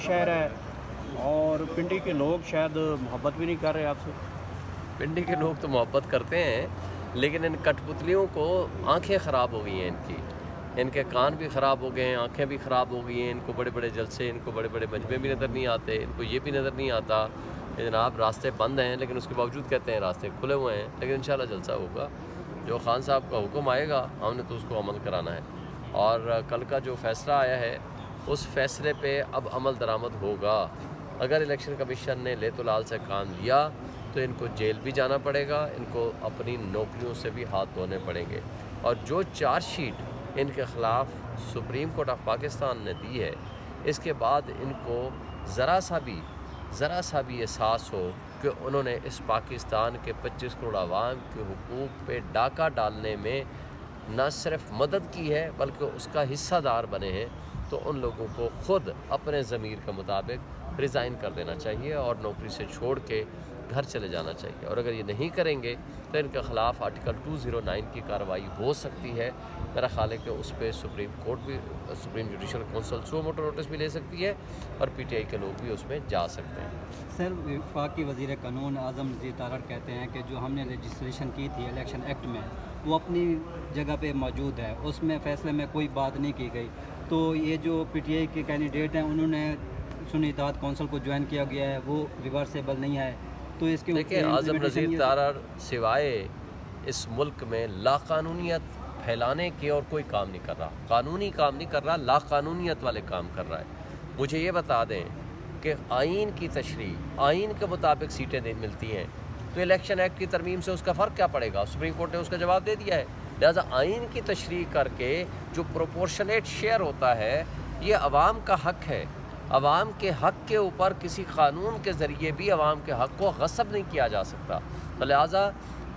शहर है और पिंडी के लोग शायद मोहब्बत भी नहीं कर रहे आपसे। पिंडी के लोग तो मोहब्बत करते हैं, लेकिन इन कठपुतलियों को आंखें ख़राब हो गई हैं इनके कान भी ख़राब हो गए हैं, आंखें भी ख़राब हो गई हैं। इनको बड़े बड़े जलसे, इनको बड़े बड़े मजमे भी नज़र नहीं आते, इनको ये भी नज़र नहीं आता कि जनाब रास्ते बंद हैं, लेकिन उसके बावजूद कहते हैं रास्ते खुले हुए हैं। लेकिन इंशाल्लाह जलसा होगा, जो खान साहब का हुक्म आएगा हमने तो उसको अमल कराना है। और कल का जो फ़ैसला आया है उस फ़ैसले पे अब अमल दरामद होगा। अगर इलेक्शन कमीशन ने लेतुलाल से काम लिया तो इनको जेल भी जाना पड़ेगा, इनको अपनी नौकरियों से भी हाथ धोने पड़ेंगे। और जो चार्जशीट इनके ख़िलाफ़ सुप्रीम कोर्ट ऑफ पाकिस्तान ने दी है, इसके बाद इनको ज़रा सा भी एहसास हो कि उन्होंने इस पाकिस्तान के 25 करोड़ आवाम के हुकूक पे डाका डालने में न सिर्फ मदद की है बल्कि उसका हिस्सादार बने हैं, तो उन लोगों को ख़ुद अपने ज़मीर के मुताबिक रिज़ाइन कर देना चाहिए और नौकरी से छोड़ के घर चले जाना चाहिए। और अगर ये नहीं करेंगे तो इनके ख़िलाफ़ आर्टिकल 209 की कार्रवाई हो सकती है। मेरा ख़्याल है कि उस पर सुप्रीम जुडिशल काउंसिल सो मोटो नोटिस भी ले सकती है और PTI के लोग भी उसमें जा सकते हैं। सर, वफाकी वज़ीर कानून आज़म नज़ीर तारड़ कहते हैं कि जो हमने रजिस्ट्रेशन की थी इलेक्शन एक्ट में वो अपनी जगह पे मौजूद है, उसमें फ़ैसले में कोई बात नहीं की गई। तो ये जो PTI के कैंडिडेट हैं उन्होंने सुन्नी इत्तेहाद काउंसिल को ज्वाइन किया गया है, वो रिवर्सेबल नहीं है। तो इसके देखिए, आज़म नज़ीर तारड़ सिवाय इस मुल्क में लाक़ानूनियत फैलाने के और कोई काम नहीं कर रहा, कानूनी काम नहीं कर रहा, लाक़ानूनियत वाले काम कर रहा है। मुझे ये बता दें कि आइन की तशरीह, आइन के मुताबिक सीटें मिलती हैं, तो इलेक्शन एक्ट की तरमीम से उसका फ़र्क क्या पड़ेगा? सुप्रीम कोर्ट ने उसका जवाब दे दिया है। लिहाजा आइन की तशरीह करके जो प्रोपोर्शनेट शेयर होता है ये अवाम का हक़ है। अवाम के हक़ के ऊपर किसी क़ानून के ज़रिए भी अवाम के हक़ को गस्ब नहीं किया जा सकता। तो लिहाजा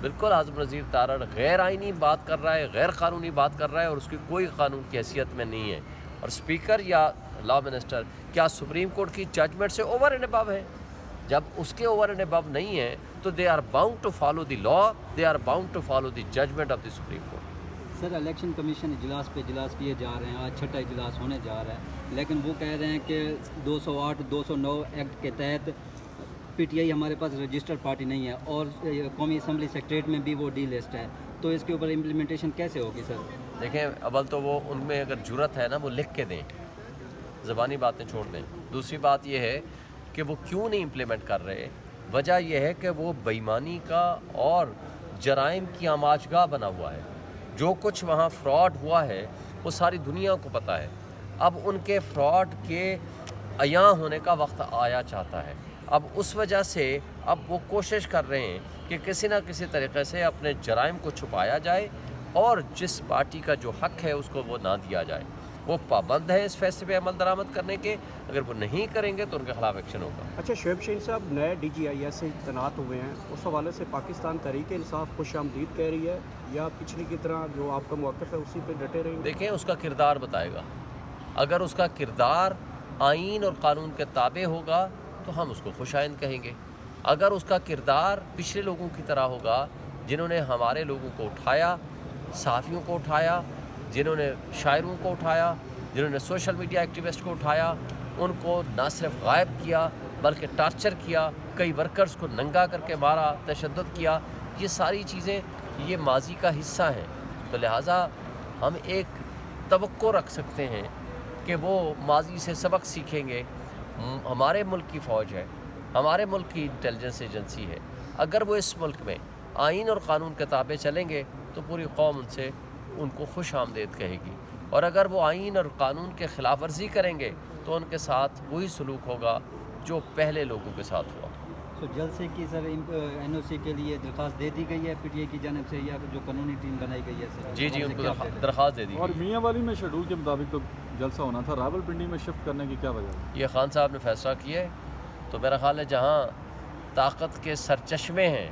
बिल्कुल आज़म नज़ीर तारड़ गैर आइनी बात कर रहा है, गैर क़ानूनी बात कर रहा है और उसकी कोई क़ानून की हैसियत में नहीं है। और स्पीकर या लॉ मिनिस्टर क्या सुप्रीम कोर्ट की जजमेंट से ओवर एंड अबव है? जब उसके ओवर एंड अबव नहीं है तो they are bound to follow the law, they are bound to follow the judgement of the supreme court. Sir, election commission इजलास पे इजलास किए जा रहे हैं, आज छठा इजलास होने जा रहा है, लेकिन वो कह रहे हैं कि 208 209 एक्ट के तहत PTI हमारे पास रजिस्टर्ड पार्टी नहीं है और कौमी असम्बली सेक्रेटरीट में भी वो डी लिस्ट है, तो इसके ऊपर इम्प्लीमेंटेशन कैसे होगी सर? देखें, अव्वल तो वो उनमें अगर जुर्रत है ना वो लिख के दें, ज़बानी बातें छोड़ दें। दूसरी बात ये है कि वो क्यों नहीं इम्प्लीमेंट कर रहे। वजह यह है कि वो बेईमानी का और जराइम की आमाजगाह बना हुआ है। जो कुछ वहाँ फ्रॉड हुआ है वो सारी दुनिया को पता है। अब उनके फ्रॉड के अयां होने का वक्त आया चाहता है। अब उस वजह से अब वो कोशिश कर रहे हैं कि किसी न किसी तरीके से अपने जराइम को छुपाया जाए और जिस पार्टी का जो हक़ है उसको वो ना दिया जाए। वो पाबंद है इस फैसले पे अमल दरामद करने के, अगर वो नहीं करेंगे तो उनके खिलाफ एक्शन होगा। अच्छा, शोएब शहीन साहब नए DGIS से तैनात हुए हैं, उस हवाले से पाकिस्तान तहरीक इंसाफ खुशामदीद कह रही है या पिछली की तरह जो आपका मौक़िफ़ है उसी पे डटे रहेंगे? देखें, उसका किरदार बताएगा। अगर उसका किरदार आइन और क़ानून के ताबे होगा तो हम उसको खुशाइंद कहेंगे। अगर उसका किरदार पिछले लोगों की तरह होगा जिन्होंने हमारे लोगों को उठाया, सहाफ़ियों को उठाया, जिन्होंने शायरों को उठाया, जिन्होंने सोशल मीडिया एक्टिविस्ट को उठाया, उनको ना सिर्फ गायब किया बल्कि टार्चर किया, कई वर्कर्स को नंगा करके मारा, तशद्दुद किया, ये सारी चीज़ें ये माजी का हिस्सा हैं। तो लिहाजा हम एक तवक्को रख सकते हैं कि वो माजी से सबक सीखेंगे। हमारे मुल्क की फ़ौज है, हमारे मुल्क की इंटेलिजेंस एजेंसी है, अगर वो इस मुल्क में आइन और क़ानून के ताबे चलेंगे तो पूरी कौम उनको खुश आमदेद कहेगी। और अगर वो आइन और क़ानून के ख़िलाफ़ वर्जी करेंगे तो उनके साथ वही सलूक होगा जो पहले लोगों के साथ हुआ। तो जल्द से कि सर NOC के लिए दरख्वास्त दे दी गई है PTI की जानब से या जो कानूनी टीम बनाई गई है सर? जी, उनको दरख्वास्त दे दी। और मियाँ वाली में शेड्यूल के मुताबिक तो जलसा होना था, रावलपिंडी में शिफ्ट करने की क्या वजह है? ये खान साहब ने फैसला किया है, तो मेरा ख्याल है जहाँ ताकत के सरचश्मे हैं,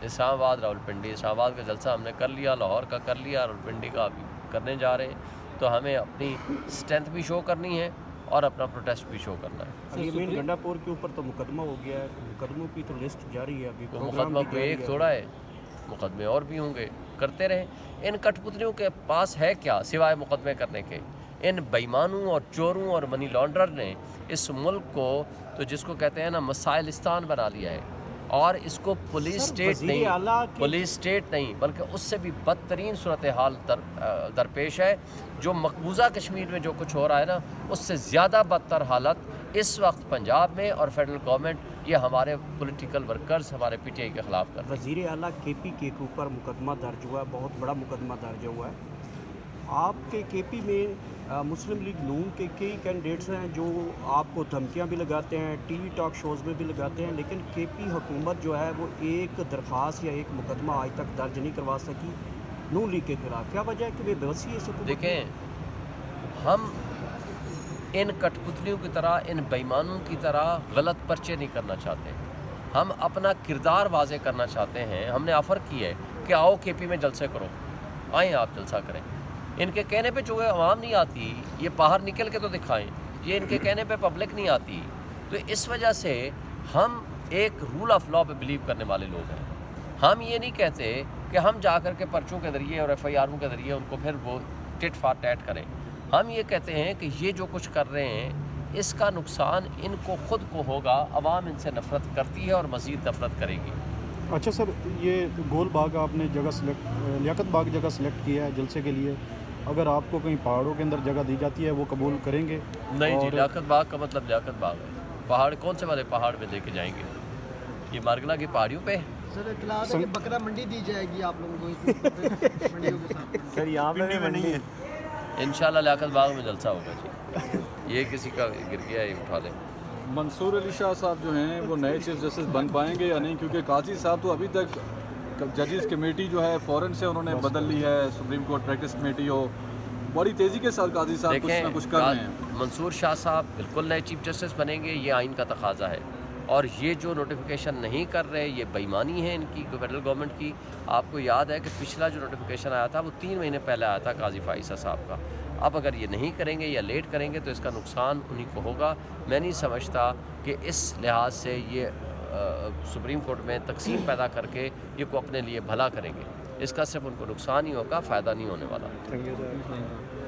इस्लामाबाद, रावलपिंडी, इस्लामाबाद का जलसा हमने कर लिया, लाहौर का कर लिया, रावलपिंडी का अभी करने जा रहे हैं, तो हमें अपनी स्ट्रेंथ भी शो करनी है और अपना प्रोटेस्ट भी शो करना है। अमीन गंडापुर के ऊपर तो मुकदमा हो गया है, मुकदमों की तो लिस्ट जारी है अभी। तो मुकदमा कोई एक थोड़ा है, मुकदमे और भी होंगे, करते रहें। इन कठपुतलियों के पास है क्या सिवाय मुकदमे करने के? ان बेईमानों और चोरों और मनी लॉन्ड्रर ने इस मुल्क को तो जिसको कहते हैं ना मसाइलिस्तान बना लिया है, और इसको पुलिस स्टेट नहीं बल्कि उससे भी बदतरीन सूरत हाल दरपेश है। जो मकबूजा कश्मीर में जो कुछ हो रहा है ना, उससे ज़्यादा बदतर हालत इस वक्त पंजाब में, और फेडरल गवर्नमेंट ये हमारे पॉलिटिकल वर्कर्स हमारे पीटीआई के ख़िलाफ़ कर रहे हैं। वज़ीर आला केपी के ऊपर मुकदमा दर्ज हुआ है, बहुत बड़ा मुकदमा दर्ज हुआ है। आपके केपी में मुस्लिम लीग नून के कई कैंडिडेट्स हैं जो आपको धमकियां भी लगाते हैं, टीवी टॉक शोज़ में भी लगाते हैं, लेकिन केपी हुकूमत जो है वो एक दरख्वास्त या एक मुकदमा आज तक दर्ज नहीं करवा सकी नून लीग के खिलाफ। क्या वजह है कि वे बेबसी है? देखें, हम इन कठपुतलियों की तरह, इन बेईमानों की तरह गलत पर्चे नहीं करना चाहते। हम अपना किरदार वाज़े करना चाहते हैं। हमने ऑफ़र की है कि आओ केपी में जलसे करो, आएँ आप जलसा करें। इनके कहने पे जो है आवाम नहीं आती, ये बाहर निकल के तो दिखाएं, ये इनके कहने पे पब्लिक नहीं आती। तो इस वजह से हम एक रूल ऑफ लॉ पे बिलीव करने वाले लोग हैं। हम ये नहीं कहते कि हम जा कर के पर्चों के ज़रिए और FIRों के ज़रिए उनको फिर वो टिट फॉर टैट करें। हम ये कहते हैं कि ये जो कुछ कर रहे हैं इसका नुकसान इनको ख़ुद को होगा, अवाम इनसे नफ़रत करती है और मज़ीद नफ़रत करेगी। अच्छा सर, ये गोल बाग आपने जगह लियाकत बाग जगह सेलेक्ट किया है जलसे के लिए, अगर आपको कहीं पहाड़ों के अंदर जगह दी जाती है वो कबूल करेंगे? नहीं जी, लियाकत बाग का मतलब लियाकत बाग है। पहाड़ कौन से वाले पहाड़ में लेके जाएंगे? ये मारगला की पहाड़ियों पे? सर इतला है कि बकरा मंडी दी जाएगी आप लोगों को मंडियों के साथ। सर यहाँ पे नहीं है। इंशाल्लाह लियाकत बाग में जलसा होगा जी। ये किसी का गिर गया, ये उठा ले। मंसूर अली शाह साहब जो हैं वो नए चीफ जस्टिस बन पाएंगे या नहीं? क्योंकि काजी साहब तो अभी तक जजेस कमेटी जो है फ़ौरन से उन्होंने बदल ली है, सुप्रीम कोर्ट प्रैक्टिस कमेटी हो, बड़ी तेज़ी के साथ काजी साहब कुछ ना कुछ कर रहे हैं। मंसूर शाह साहब बिल्कुल नए चीफ जस्टिस बनेंगे, ये आइन का तकाजा है। और ये जो नोटिफिकेशन नहीं कर रहे, ये बेईमानी है इनकी फेडरल गवर्नमेंट की। आपको याद है कि पिछला जो नोटिफिकेशन आया था वो 3 महीने पहले आया था काजी फाइसा साहब का। अब अगर ये नहीं करेंगे या लेट करेंगे तो इसका नुकसान उन्हीं को होगा। मैं नहीं समझता कि इस लिहाज से ये सुप्रीम कोर्ट में तकसीम पैदा करके ये को अपने लिए भला करेंगे। इसका सिर्फ उनको नुकसान ही होगा, फ़ायदा नहीं होने वाला। Thank you.